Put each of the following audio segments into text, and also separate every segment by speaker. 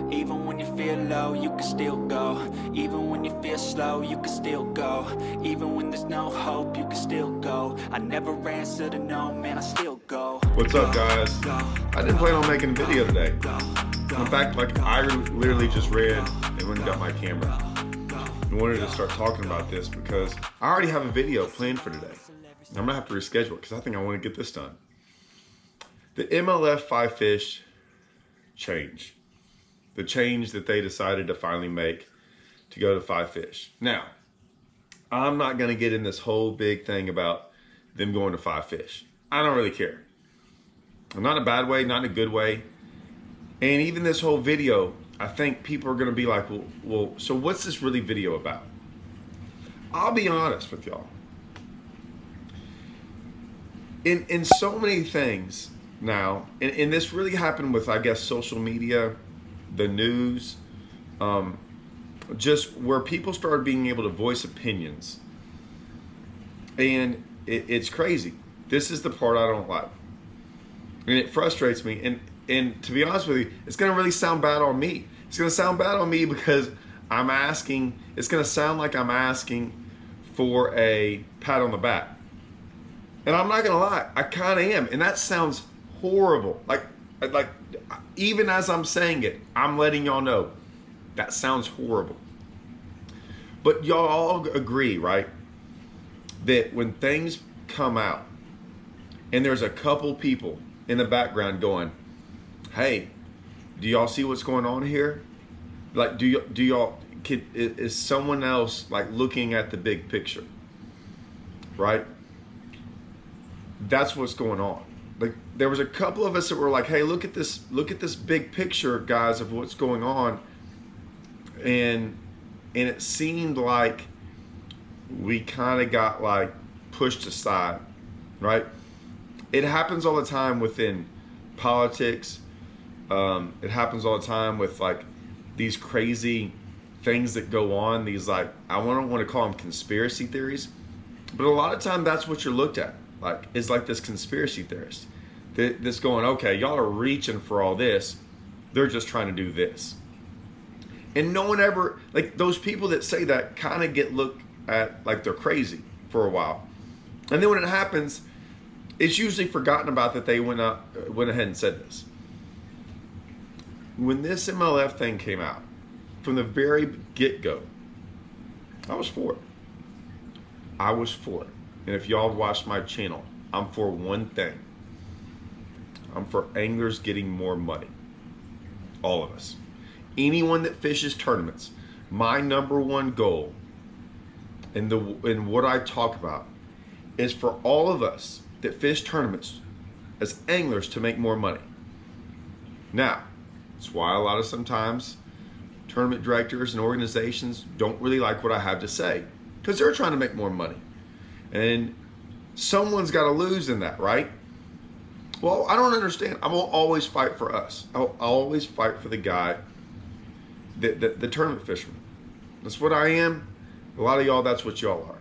Speaker 1: Even when you feel low, you can still go. Even when you feel slow, you can still go. Even when there's no hope, you can still go. I never answer to no, man, I still go.
Speaker 2: What's up, guys? I didn't plan on making a video today. In fact, I literally just ran and went and got my camera. I wanted to start talking about this because I already have a video planned for today. I'm gonna have to reschedule it because I think I want to get this done. The MLF 5 fish change. The change that they decided to finally make to go to 5 fish. Now, I'm not going to get in this whole big thing about them going to 5 fish. I don't really care. Not in a bad way, not in a good way. And even this whole video, I think people are going to be like, well, so what's this really video about? I'll be honest with y'all. In so many things now, and this really happened with, I guess, social media, the news, just where people started being able to voice opinions. And it's crazy. This is the part I don't like. And it frustrates me. And to be honest with you, it's going to really sound bad on me. It's going to sound bad on me because I'm asking, it's going to sound like I'm asking for a pat on the back. And I'm not going to lie, I kind of am. And that sounds horrible. Like even as I'm saying it, I'm letting y'all know that sounds horrible. But y'all all agree, right? That when things come out and there's a couple people in the background going, hey, do y'all see what's going on here? Like, is someone else like looking at the big picture? Right? That's what's going on. Like, there was a couple of us that were like, hey, look at this big picture, guys, of what's going on. And it seemed like we kind of got like pushed aside, right? It happens all the time within politics. It happens all the time with like these crazy things that go on, these like, I don't want to call them conspiracy theories, but a lot of time that's what you're looked at. Like, is like this conspiracy theorist that's going, okay, y'all are reaching for all this. They're just trying to do this. And no one ever, like those people that say that kind of get looked at like they're crazy for a while. And then when it happens, it's usually forgotten about that they went ahead and said this. When this MLF thing came out, from the very get-go, I was for it. I was for it. And if y'all watched my channel, I'm for one thing. I'm for anglers getting more money. All of us. Anyone that fishes tournaments, my number one goal and what I talk about is for all of us that fish tournaments as anglers to make more money. Now, that's why a lot of sometimes tournament directors and organizations don't really like what I have to say because they're trying to make more money. And someone's got to lose in that, right? Well, I don't understand. I will always fight for us. I'll always fight for the guy, the tournament fisherman. That's what I am. A lot of y'all, that's what y'all are,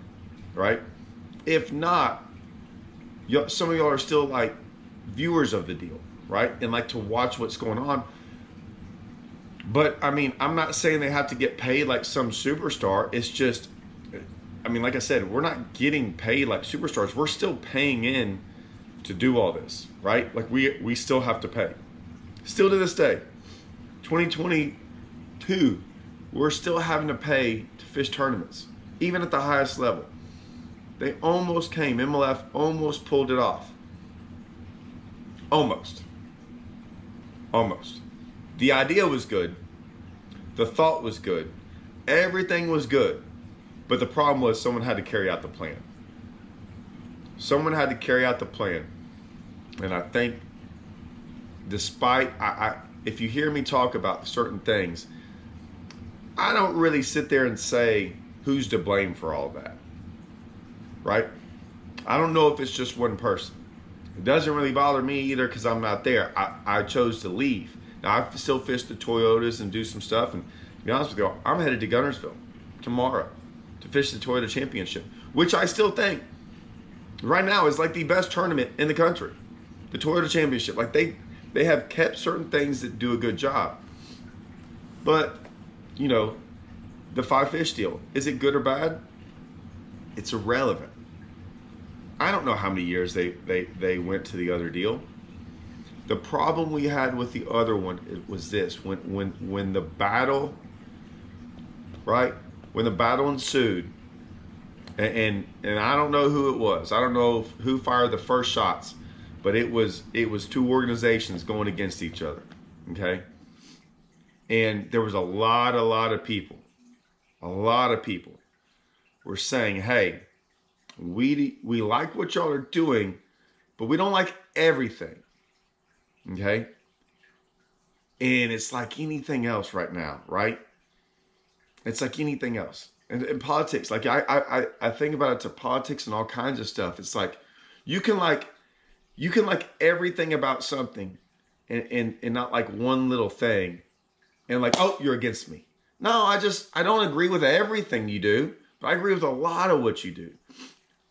Speaker 2: right? If not, some of y'all are still like viewers of the deal, right? And like to watch what's going on. But I mean, I'm not saying they have to get paid like some superstar. It's just, I mean, like I said, we're not getting paid like superstars. We're still paying in to do all this, right? Like we still have to pay. Still to this day, 2022, we're still having to pay to fish tournaments, even at the highest level. They almost came. MLF almost pulled it off. Almost. Almost. The idea was good. The thought was good. Everything was good. But the problem was someone had to carry out the plan. Someone had to carry out the plan. And I think despite, if you hear me talk about certain things, I don't really sit there and say who's to blame for all that, right? I don't know if it's just one person. It doesn't really bother me either because I'm not there. I chose to leave. Now, I still fish the Toyotas and do some stuff. And to be honest with you, I'm headed to Guntersville tomorrow to fish the Toyota Championship, which I still think right now is like the best tournament in the country. The Toyota Championship. Like they have kept certain things that do a good job. But, you know, the Five Fish deal, is it good or bad? It's irrelevant. I don't know how many years they went to the other deal. The problem we had with the other one was this: when the battle, right? When the battle ensued, and I don't know who it was. I don't know who fired the first shots, but it was two organizations going against each other. Okay, and there was a lot of people were saying, "Hey, we like what y'all are doing, but we don't like everything." Okay, and it's like anything else right now, right? It's like anything else. And in politics, like I think about it to politics and all kinds of stuff. It's like you can like everything about something and not like one little thing and like, oh, you're against me. No, I don't agree with everything you do, but I agree with a lot of what you do.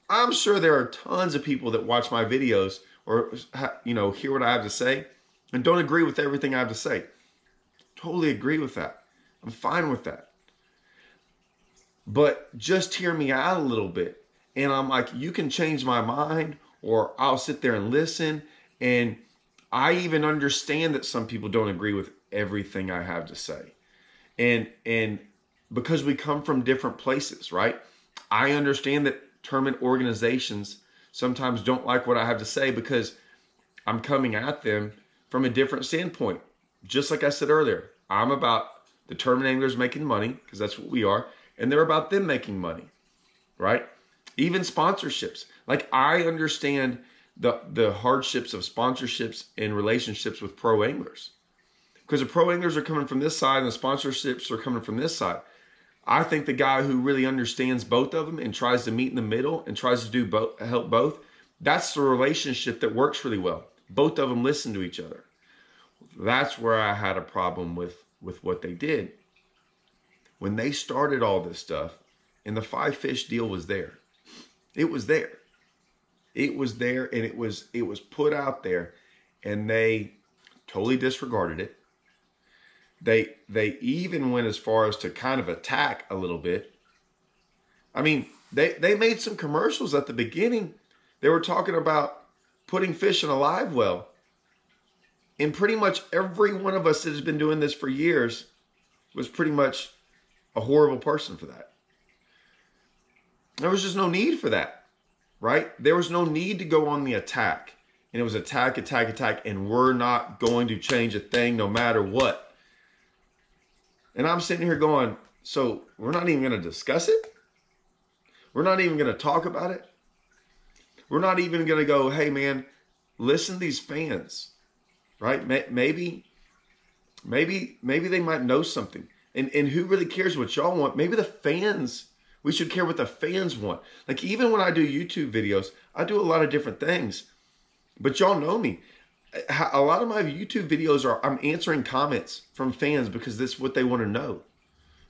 Speaker 2: I'm sure there are tons of people that watch my videos or, you know, hear what I have to say and don't agree with everything I have to say. Totally agree with that. I'm fine with that. But just hear me out a little bit. And I'm like, you can change my mind, or I'll sit there and listen. And I even understand that some people don't agree with everything I have to say. And because we come from different places, right? I understand that tournament organizations sometimes don't like what I have to say because I'm coming at them from a different standpoint. Just like I said earlier, I'm about the tournament anglers making money, because that's what we are. And they're about them making money, right? Even sponsorships. Like, I understand the hardships of sponsorships and relationships with pro anglers, because the pro anglers are coming from this side and the sponsorships are coming from this side. I think the guy who really understands both of them and tries to meet in the middle and tries to do both, help both, that's the relationship that works really well. Both of them listen to each other. That's where I had a problem with what they did. When they started all this stuff, and the Five Fish deal was there. It was there. It was there, and it was put out there, and they totally disregarded it. They even went as far as to kind of attack a little bit. I mean, they made some commercials at the beginning. They were talking about putting fish in a live well. And pretty much every one of us that has been doing this for years was pretty much a horrible person for that. There was just no need for that, right? There was no need to go on the attack. And it was attack, and we're not going to change a thing no matter what. And I'm sitting here going, so we're not even going to discuss it? We're not even going to talk about it? We're not even going to go, hey man, listen to these fans, right? Maybe they might know something. And who really cares what y'all want? Maybe the fans, we should care what the fans want. Like, even when I do YouTube videos, I do a lot of different things. But y'all know me. A lot of my YouTube videos are, I'm answering comments from fans because this is what they want to know.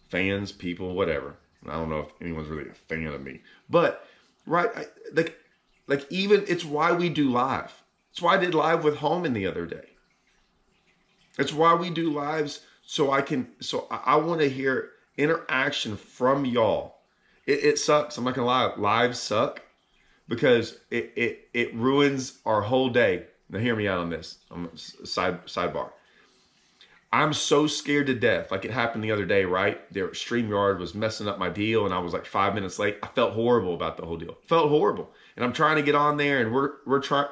Speaker 2: Fans, people, whatever. I don't know if anyone's really a fan of me. But, right, like even, it's why we do live. It's why I did live with Holman the other day. It's why we do lives. So I want to hear interaction from y'all. It sucks. I'm not gonna lie. Lives suck because it ruins our whole day. Now hear me out on this. Sidebar. I'm so scared to death. Like, it happened the other day, right? Their StreamYard was messing up my deal and I was like 5 minutes late. I felt horrible about the whole deal. Felt horrible. And I'm trying to get on there and we're trying,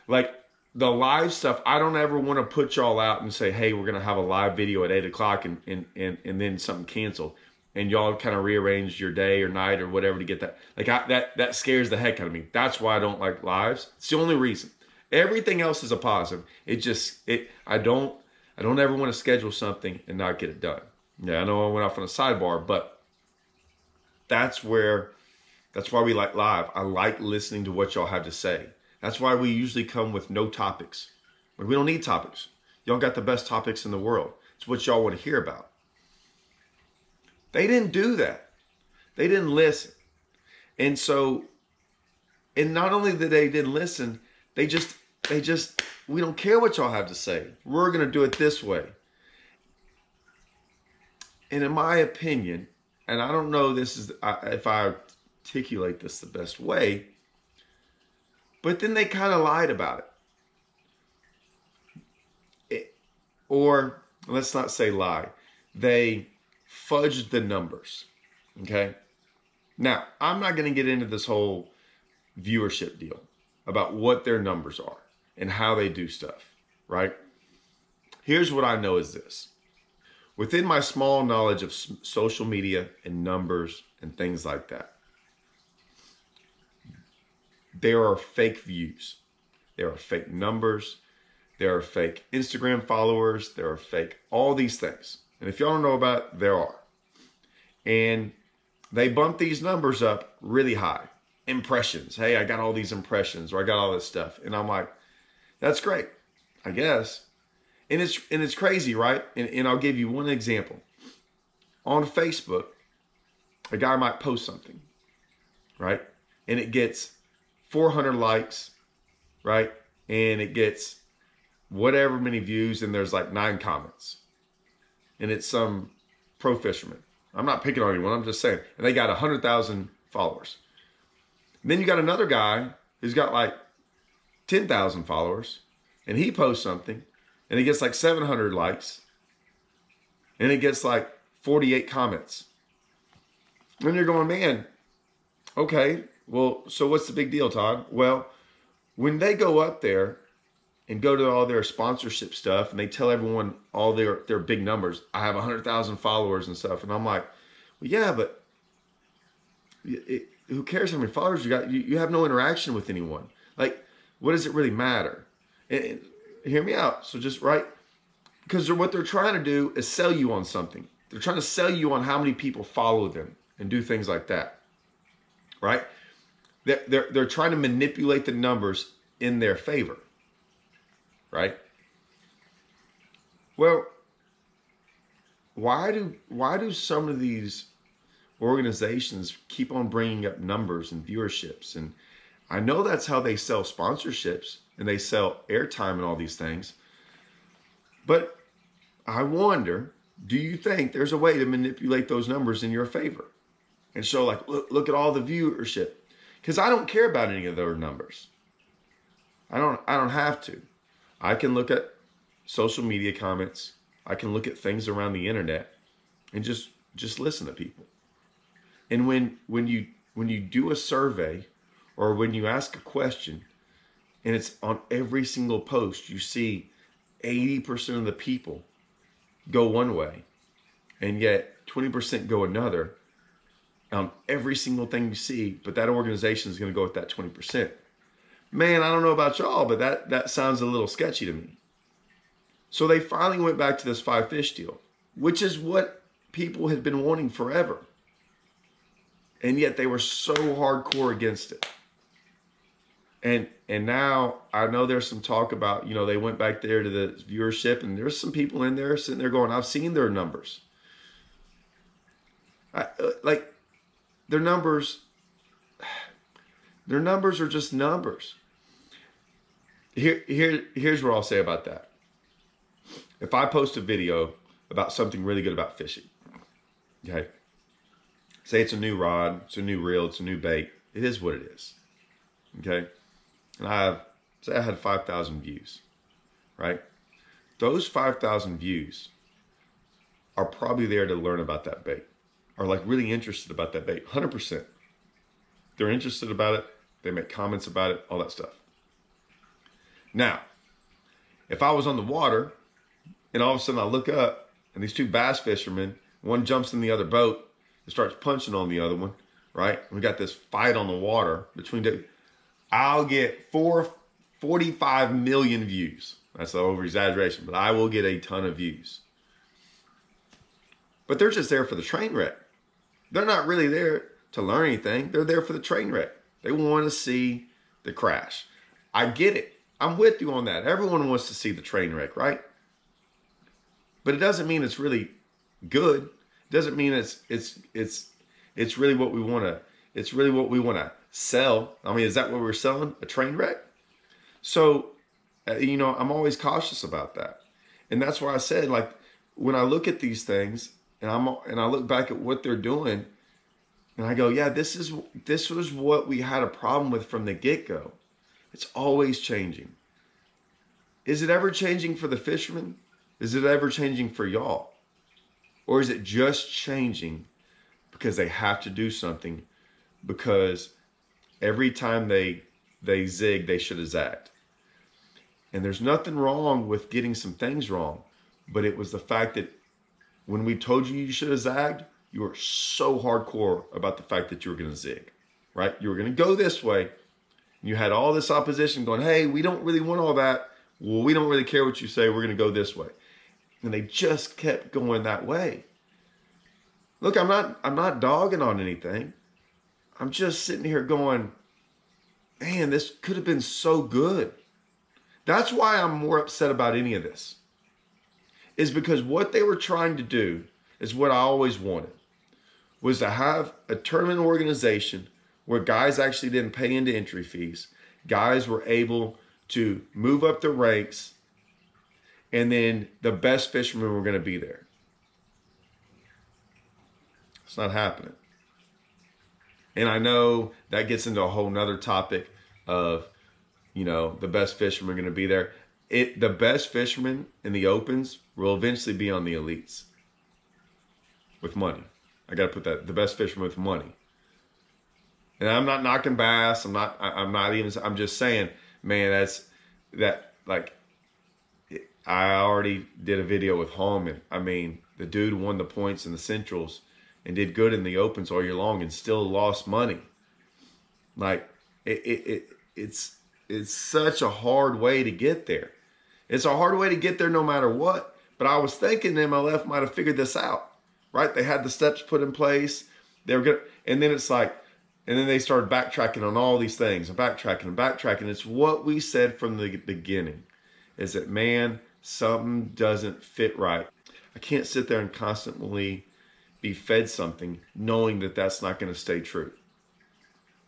Speaker 2: like, the live stuff, I don't ever want to put y'all out and say, hey, we're going to have a live video at 8 o'clock and then something canceled. And y'all kind of rearrange your day or night or whatever to get that. Like, that scares the heck out of me. That's why I don't like lives. It's the only reason. Everything else is a positive. I don't ever want to schedule something and not get it done. Yeah, I know I went off on a sidebar, but that's why we like live. I like listening to what y'all have to say. That's why we usually come with no topics. But we don't need topics. Y'all got the best topics in the world. It's what y'all want to hear about. They didn't do that. They didn't listen. And not only that they didn't listen, they just, we don't care what y'all have to say. We're going to do it this way. And in my opinion, and I don't know this is if I articulate this the best way, but then they kind of lied about it. Or let's not say lie. They fudged the numbers. Okay. Now, I'm not going to get into this whole viewership deal about what their numbers are and how they do stuff, right? Here's what I know is this. Within my small knowledge of social media and numbers and things like that, there are fake views. There are fake numbers. There are fake Instagram followers. There are fake all these things. And if y'all don't know about it, there are. And they bump these numbers up really high. Impressions. Hey, I got all these impressions, or I got all this stuff. And I'm like, that's great, I guess. And it's crazy, right? And I'll give you one example. On Facebook, a guy might post something, right? And it gets 400 likes, right? And it gets whatever many views, and there's like 9 comments. And it's some pro fisherman. I'm not picking on anyone, I'm just saying. And they got 100,000 followers. And then you got another guy who's got like 10,000 followers, and he posts something, and it gets like 700 likes, and it gets like 48 comments. And you're going, man, okay, well, so what's the big deal, Todd? Well, when they go up there and go to all their sponsorship stuff, and they tell everyone all their big numbers, I have 100,000 followers and stuff, and I'm like, well, yeah, but who cares how many followers you got? You have no interaction with anyone. Like, what does it really matter? And hear me out. So just right, because what they're trying to do is sell you on something. They're trying to sell you on how many people follow them and do things like that, right? They're trying to manipulate the numbers in their favor, right? Well, why do some of these organizations keep on bringing up numbers and viewerships? And I know that's how they sell sponsorships and they sell airtime and all these things. But I wonder, do you think there's a way to manipulate those numbers in your favor? And so like, look at all the viewership. Because I don't care about any of those numbers. I don't have to. I can look at social media comments. I can look at things around the internet and just listen to people. And when you do a survey or when you ask a question and it's on every single post, you see 80% of the people go one way and yet 20% go another on every single thing you see, but that organization is going to go with that 20%. Man, I don't know about y'all, but that sounds a little sketchy to me. So they finally went back to this 5 fish deal, which is what people had been wanting forever. And yet they were so hardcore against it. And now I know there's some talk about, they went back there to the viewership, and there's some people in there sitting there going, I've seen their numbers. Their numbers are just numbers. Here's what I'll say about that. If I post a video about something really good about fishing, okay, say it's a new rod, it's a new reel, it's a new bait, it is what it is, okay, and I had 5,000 views, right? Those 5,000 views are probably there to learn about that bait, are like really interested about that bait, 100%. They're interested about it, they make comments about it, all that stuff. Now, if I was on the water and all of a sudden I look up and these 2 bass fishermen, one jumps in the other boat and starts punching on the other one, right? We got this fight on the water between I'll get 45 million views. That's an over exaggeration, but I will get a ton of views. But they're just there for the train wreck. They're not really there to learn anything. They're there for the train wreck. They want to see the crash. I get it. I'm with you on that. Everyone wants to see the train wreck, right? But it doesn't mean it's really good. It doesn't mean it's really what we want to. It's really what we want to sell. I mean, is that what we're selling? A train wreck? So, I'm always cautious about that, and that's why I said, like, when I look at these things and I look back at what they're doing, and I go, yeah, this was what we had a problem with from the get-go. It's always changing. Is it ever changing for the fishermen? Is it ever changing for y'all? Or is it just changing because they have to do something, because every time they zig, they should have zagged? And there's nothing wrong with getting some things wrong, but it was the fact that when we told you should have zagged, you were so hardcore about the fact that you were going to zig, right? You were going to go this way. You had all this opposition going, hey, we don't really want all that. Well, we don't really care what you say. We're going to go this way. And they just kept going that way. Look, I'm not dogging on anything. I'm just sitting here going, man, this could have been so good. That's why I'm more upset about any of this. Is because what they were trying to do is what I always wanted, was to have a tournament organization where guys actually didn't pay into entry fees. Guys were able to move up the ranks, and then the best fishermen were going to be there. It's not happening. And I know that gets into a whole nother topic of, the best fishermen are going to be there. The best fishermen in the opens will eventually be on the elites with money. I got to put that, the best fishermen with money. And I'm not knocking bass. I'm just saying, man, I already did a video with Holman. I mean, the dude won the points in the Centrals and did good in the opens all year long and still lost money. Like, it's such a hard way to get there. It's a hard way to get there no matter what. But I was thinking MLF might have figured this out, right? They had the steps put in place. They were good. And then it's like, and then they started backtracking on all these things and backtracking. It's what we said from the beginning, is that, man, something doesn't fit right. I can't sit there and constantly be fed something knowing that that's not going to stay true.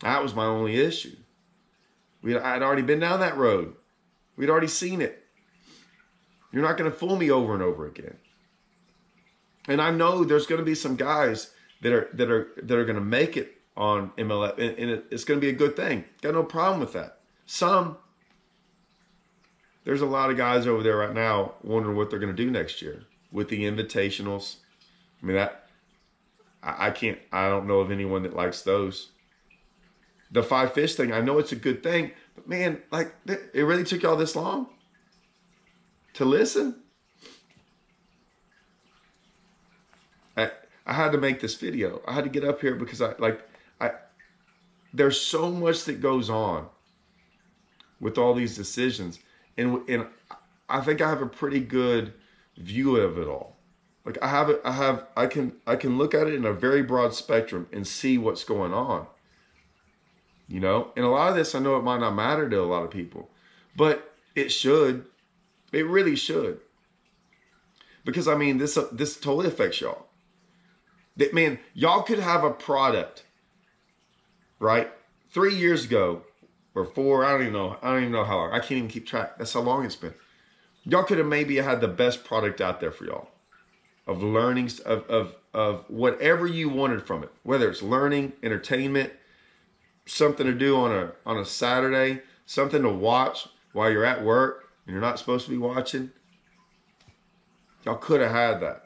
Speaker 2: That was my only issue. I'd already been down that road. We'd already seen it. You're not going to fool me over and over again. And I know there's going to be some guys that are going to make it on MLF, and it's going to be a good thing. Got no problem with that. There's a lot of guys over there right now wondering what they're going to do next year with the invitationals. I mean, I don't know of anyone that likes those. The 5 fish thing, I know it's a good thing, but man, like, it really took y'all this long to listen? I had to make this video. I had to get up here because there's so much that goes on with all these decisions, and I think I have a pretty good view of it all. Like, I can look at it in a very broad spectrum and see what's going on. And a lot of this, I know it might not matter to a lot of people, but it should. It really should. Because, I mean, this totally affects y'all. That, man, y'all could have a product, right? 3 years ago or 4, I don't even know how long. I can't even keep track. That's how long it's been. Y'all could have maybe had the best product out there for y'all, of learnings, of whatever you wanted from it, whether it's learning, entertainment, something to do on a Saturday, something to watch while you're at work and you're not supposed to be watching. Y'all could have had that.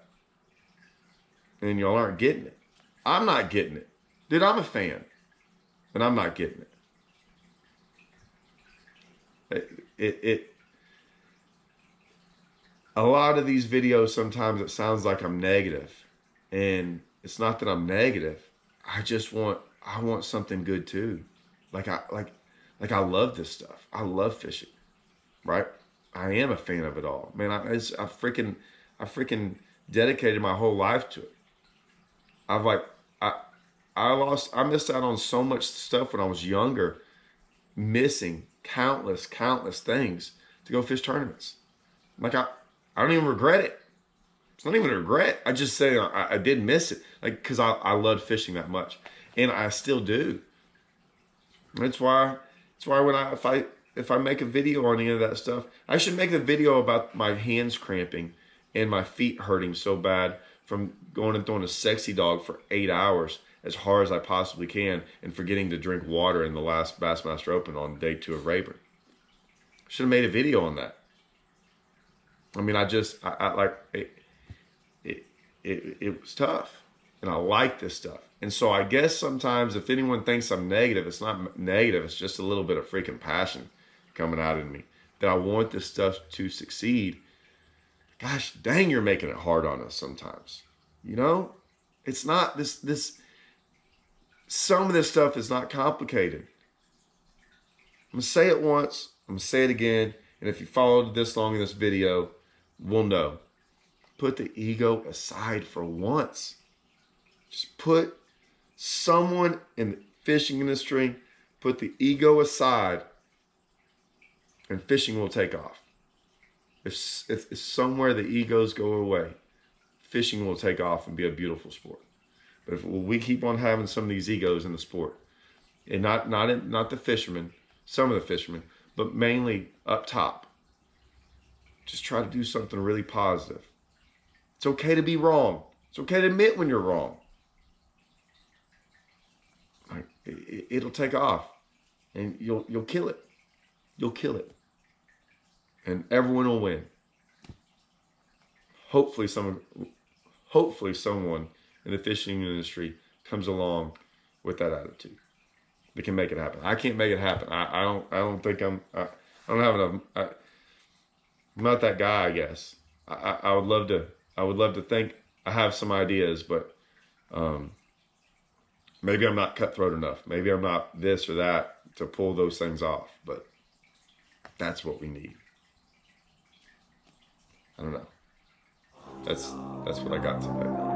Speaker 2: And y'all aren't getting it. I'm not getting it. Dude, I'm a fan. And I'm not getting it. A lot of these videos, sometimes it sounds like I'm negative. And it's not that I'm negative. I want something good too. I love this stuff. I love fishing, right? I am a fan of it all, man. I freaking dedicated my whole life to it. I missed out on so much stuff when I was younger, missing countless things to go fish tournaments. Like, I don't even regret it. It's not even a regret. I just say I did miss it, like, because I loved fishing that much. And I still do. That's why if I make a video on any of that stuff, I should make a video about my hands cramping and my feet hurting so bad from going and throwing a sexy dog for 8 hours as hard as I possibly can and forgetting to drink water in the last Bassmaster Open on day 2 of Rayburn. Should have made a video on that. I mean, I like it was tough, and I like this stuff. And so I guess sometimes if anyone thinks I'm negative, it's not negative. It's just a little bit of freaking passion coming out of me that I want this stuff to succeed. Gosh dang, you're making it hard on us sometimes. You know, it's not some of this stuff is not complicated. I'm going to say it once. I'm going to say it again. And if you followed this long in this video, we'll know. Put the ego aside for once. Just put someone in the fishing industry, put the ego aside, and fishing will take off. If somewhere the egos go away, fishing will take off and be a beautiful sport. But if we keep on having some of these egos in the sport, and not the fishermen, some of the fishermen, but mainly up top, just try to do something really positive. It's okay to be wrong. It's okay to admit when you're wrong. It'll take off, and you'll kill it. You'll kill it, and everyone will win. Hopefully someone in the fishing industry comes along with that attitude. They can make it happen. I can't make it happen. I don't think I don't have enough. I'm not that guy, I guess. I would love to think I have some ideas, but maybe I'm not cutthroat enough. Maybe I'm not this or that to pull those things off, but that's what we need. I don't know. That's what I got today.